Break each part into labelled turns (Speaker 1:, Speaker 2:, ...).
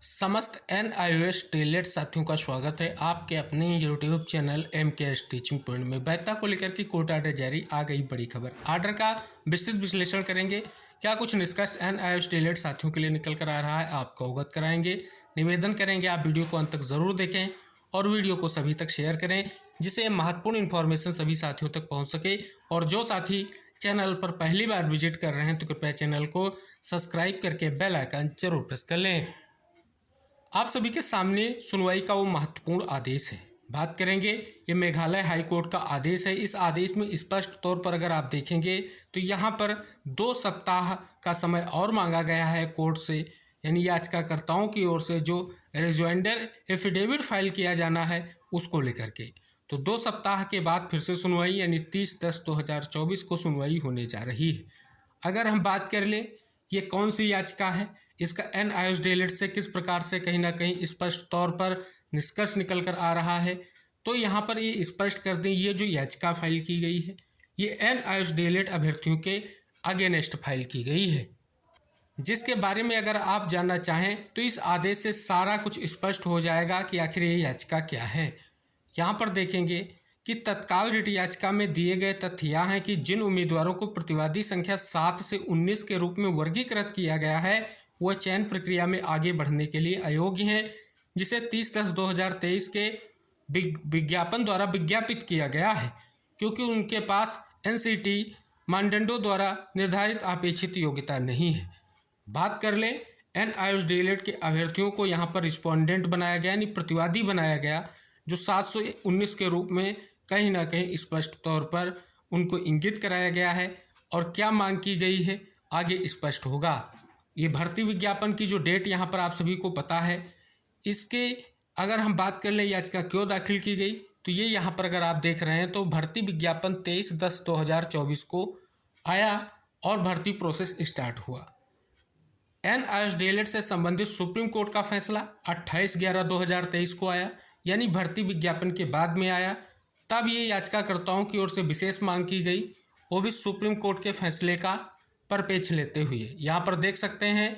Speaker 1: समस्त NIOS टेलेट साथियों का स्वागत है आपके अपने YouTube channel MKS teaching point में। वैधता को लेकर के कोर्ट आर्डर जारी, आ गई बड़ी खबर। आर्डर का विस्तृत विश्लेषण करेंगे, क्या कुछ निष्कर्ष NIOS टेलेट साथियों के लिए निकल कर आ रहा है, आपको अवगत कराएंगे। निवेदन करेंगे आप वीडियो को अंत तक जरूर देखें और वीडियो को सभी तक शेयर करें, जिससे महत्वपूर्ण इन्फॉर्मेशन सभी साथियों तक पहुँच सके। और जो साथी चैनल पर पहली बार विजिट कर रहे हैं तो कृपया चैनल को सब्सक्राइब करके बेल आइकन जरूर प्रेस कर लें। आप सभी के सामने सुनवाई का वो महत्वपूर्ण आदेश है। बात करेंगे, ये मेघालय हाई कोर्ट का आदेश है। इस आदेश में स्पष्ट तौर पर अगर आप देखेंगे तो यहाँ पर 2 सप्ताह का समय और मांगा गया है कोर्ट से, यानी याचिकाकर्ताओं की ओर से जो रिजॉइंडर एफिडेविट फाइल किया जाना है उसको लेकर के। तो 2 सप्ताह के बाद फिर से सुनवाई, यानी 30/10/2024 को सुनवाई होने जा रही है। अगर हम बात कर लें ये कौन सी याचिका है, इसका NIOS टेलेट से किस प्रकार से कहीं ना कहीं स्पष्ट तौर पर निष्कर्ष निकल कर आ रहा है, तो यहाँ पर ये स्पष्ट कर दें, ये जो याचिका फाइल की गई है ये NIOS टेलेट अभ्यर्थियों के अगेंस्ट फाइल की गई है, जिसके बारे में अगर आप जानना चाहें तो इस आदेश से सारा कुछ स्पष्ट हो जाएगा कि आखिर ये याचिका क्या है। यहाँ पर देखेंगे कि तत्काल रिट याचिका में दिए गए तथ्य यह हैं कि जिन उम्मीदवारों को प्रतिवादी संख्या 7 से 19 के रूप में वर्गीकृत किया गया है वह चयन प्रक्रिया में आगे बढ़ने के लिए अयोग्य हैं, जिसे 30/10/2023 के विज्ञापन द्वारा विज्ञापित किया गया है, क्योंकि उनके पास NCT मानदंडों द्वारा निर्धारित अपेक्षित योग्यता नहीं है। बात कर लें NIOS टेलेट के अभ्यर्थियों को यहाँ पर रिस्पोंडेंट बनाया गया, यानी प्रतिवादी बनाया गया, जो 719 के रूप में कहीं ना कहीं स्पष्ट तौर पर उनको इंगित कराया गया है। और क्या मांग की गई है आगे स्पष्ट होगा। ये भर्ती विज्ञापन की जो डेट यहाँ पर आप सभी को पता है, इसके अगर हम बात कर लें याचिका क्यों दाखिल की गई, तो ये यहाँ पर अगर आप देख रहे हैं तो भर्ती विज्ञापन 23/10/2024 को आया और भर्ती प्रोसेस स्टार्ट हुआ। NIOS टेलेट से संबंधित सुप्रीम कोर्ट का फैसला 28/11/2023 को आया, यानी भर्ती विज्ञापन के बाद में आया। तब ये याचिकाकर्ताओं की ओर से विशेष मांग की गई, वो भी सुप्रीम कोर्ट के फैसले का परिपेक्ष लेते हुए। यहाँ पर देख सकते हैं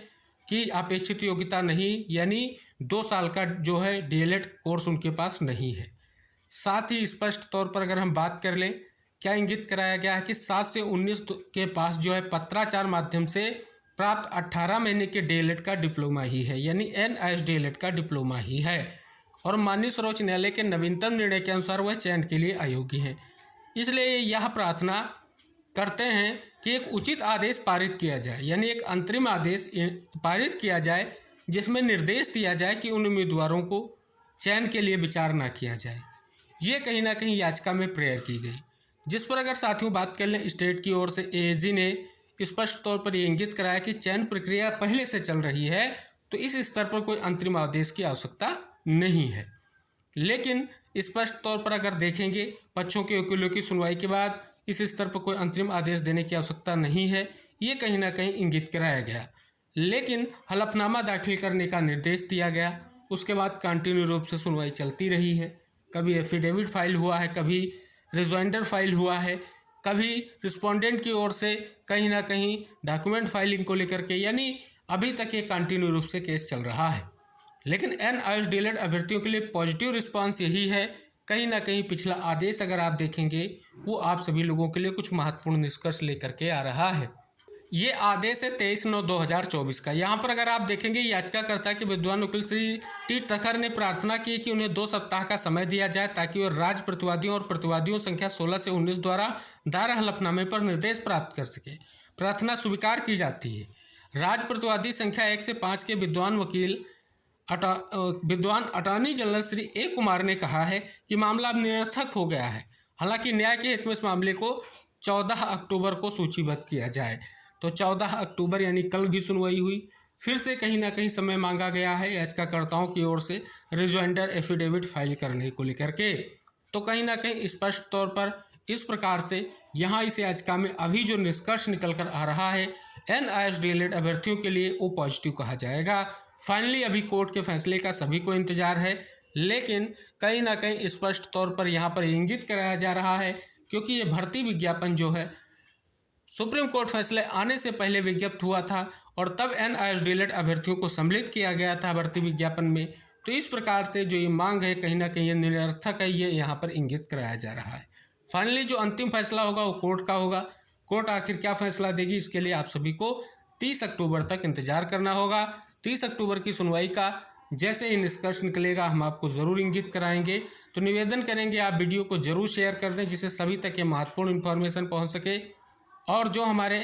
Speaker 1: कि अपेक्षित योग्यता नहीं, यानी 2 साल का जो है DLED कोर्स उनके पास नहीं है। साथ ही स्पष्ट तौर पर अगर हम बात कर लें, क्या इंगित कराया गया है कि 7 से 19 के पास जो है पत्राचार माध्यम से प्राप्त 18 महीने के DLED का डिप्लोमा ही है, यानी NIOS DLED का डिप्लोमा ही है। और माननीय सर्वोच्च न्यायालय के नवीनतम निर्णय के अनुसार वह चयन के लिए अयोग्य हैं। इसलिए यह प्रार्थना करते हैं कि एक उचित आदेश पारित किया जाए, यानी एक अंतरिम आदेश पारित किया जाए जिसमें निर्देश दिया जाए कि उन उम्मीदवारों को चयन के लिए विचार ना किया जाए। ये कहीं ना कहीं याचिका में प्रेयर की गई, जिस पर अगर साथियों बात कर लें, स्टेट की ओर से AAG ने स्पष्ट तौर पर ये इंगित कराया कि चयन प्रक्रिया पहले से चल रही है, तो इस स्तर पर कोई अंतरिम आदेश की आवश्यकता नहीं है। लेकिन स्पष्ट तौर पर अगर देखेंगे, पक्षों के वकीलों की सुनवाई के बाद इस स्तर पर कोई अंतरिम आदेश देने की आवश्यकता नहीं है, ये कहीं ना कहीं इंगित कराया गया। लेकिन हलफनामा दाखिल करने का निर्देश दिया गया, उसके बाद कंटिन्यू रूप से सुनवाई चलती रही है। कभी एफिडेविट फाइल हुआ है, कभी रिजॉइंडर फाइल हुआ है, कभी रिस्पोंडेंट की ओर से कहीं ना कहीं डॉक्यूमेंट फाइलिंग को लेकर के, यानी अभी तक ये कंटिन्यू रूप से केस चल रहा है। लेकिन NIOS टेलेट अभ्यर्थियों के लिए पॉजिटिव रिस्पांस यही है, कहीं ना कहीं पिछला आदेश अगर आप देखेंगे वो आप सभी लोगों के लिए कुछ महत्वपूर्ण निष्कर्ष लेकर के आ रहा है। ये आदेश है 23/9/2024 का। यहाँ पर अगर आप देखेंगे, याचिकाकर्ता के विद्वान वकील श्री T तखर ने प्रार्थना की कि उन्हें 2 सप्ताह का समय दिया जाए ताकि वो राज्य प्रतिवादियों और प्रतिवादियों संख्या 16 से 19 द्वारा दायर हलफनामे पर निर्देश प्राप्त कर सके। प्रार्थना स्वीकार की जाती है। राज्य प्रतिवादी संख्या 1 से 5 के विद्वान attorney general Shri A Kumar ने कहा है कि मामला अब निरर्थक हो गया है। हालांकि न्याय के हित में इस मामले को 14 अक्टूबर को सूचीबद्ध किया जाए। तो 14 अक्टूबर यानी कल भी सुनवाई हुई, फिर से कहीं ना कहीं समय मांगा गया है याचिकाकर्ताओं की ओर से रिजॉइंडर एफिडेविट फाइल करने को लेकर के। तो कहीं ना कहीं स्पष्ट तौर पर इस प्रकार से यहाँ इस याचिका में अभी जो निष्कर्ष निकल कर आ रहा है, NIOS टेलेट अभ्यर्थियों के लिए वो पॉजिटिव कहा जाएगा। फाइनली अभी कोर्ट के फैसले का सभी को इंतजार है, लेकिन कहीं ना कहीं स्पष्ट तौर पर यहाँ पर इंगित कराया जा रहा है, क्योंकि ये भर्ती विज्ञापन जो है सुप्रीम कोर्ट फैसले आने से पहले विज्ञप्त हुआ था और तब NISDLED अभ्यर्थियों को सम्मिलित किया गया था भर्ती विज्ञापन में। तो इस प्रकार से जो ये मांग है कहीं ना कहीं ये निरर्थक है, ये यहाँ पर इंगित कराया जा रहा है। फाइनली जो अंतिम फैसला होगा वो कोर्ट का होगा। कोर्ट आखिर क्या फैसला देगी, इसके लिए आप सभी को 30 अक्टूबर तक इंतजार करना होगा। 30 अक्टूबर की सुनवाई का जैसे ही निष्कर्ष निकलेगा हम आपको ज़रूर इंगित कराएंगे। तो निवेदन करेंगे आप वीडियो को ज़रूर शेयर कर दें जिससे सभी तक ये महत्वपूर्ण इन्फॉर्मेशन पहुँच सके। और जो हमारे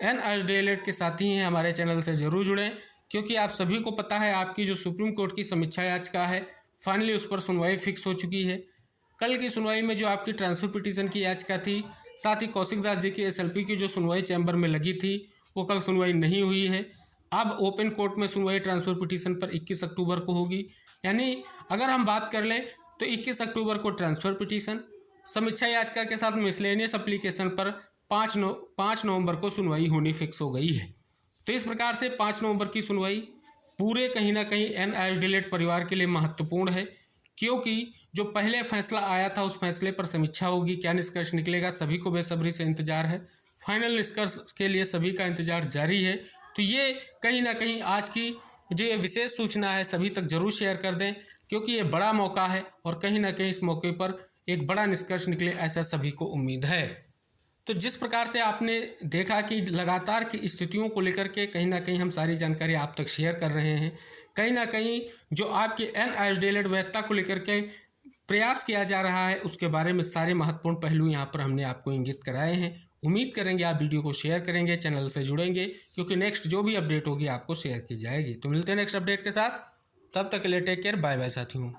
Speaker 1: NISDLED के साथी हैं हमारे चैनल से ज़रूर जुड़ें, क्योंकि आप सभी को पता है आपकी जो सुप्रीम कोर्ट की समीक्षा याचिका है फाइनली उस पर सुनवाई फिक्स हो चुकी है। कल की सुनवाई में जो आपकी ट्रांसफर पिटीशन की याचिका थी, साथ ही कौशिक दास जी की SLP की जो सुनवाई चैम्बर में लगी थी वो कल सुनवाई नहीं हुई है। अब ओपन कोर्ट में सुनवाई ट्रांसफर पिटीशन पर 21 अक्टूबर को होगी। यानी अगर हम बात कर लें तो 21 अक्टूबर को ट्रांसफर पिटीशन, समीक्षा याचिका के साथ मिसलेनियस एप्लीकेशन पर 5 नवंबर को सुनवाई होनी फिक्स हो गई है। तो इस प्रकार से 5 नवंबर की सुनवाई पूरे कहीं ना कहीं NISDLED परिवार के लिए महत्वपूर्ण है, क्योंकि जो पहले फैसला आया था उस फैसले पर समीक्षा होगी। क्या निष्कर्ष निकलेगा सभी को बेसब्री से इंतजार है। फाइनल निष्कर्ष के लिए सभी का इंतजार जारी है। तो ये कहीं ना कहीं आज की जो ये विशेष सूचना है सभी तक जरूर शेयर कर दें, क्योंकि ये बड़ा मौका है और कहीं ना कहीं इस मौके पर एक बड़ा निष्कर्ष निकले ऐसा सभी को उम्मीद है। तो जिस प्रकार से आपने देखा कि लगातार की स्थितियों को लेकर के कहीं ना कहीं हम सारी जानकारी आप तक शेयर कर रहे हैं, कहीं ना कहीं जो आपके NISDLED वैधता को लेकर के प्रयास किया जा रहा है उसके बारे में सारे महत्वपूर्ण पहलू यहाँ पर हमने आपको इंगित कराए हैं। उम्मीद करेंगे आप वीडियो को शेयर करेंगे, चैनल से जुड़ेंगे, क्योंकि नेक्स्ट जो भी अपडेट होगी आपको शेयर की जाएगी। तो मिलते हैं नेक्स्ट अपडेट के साथ, तब तक के लिए टेक केयर, बाय बाय साथियों।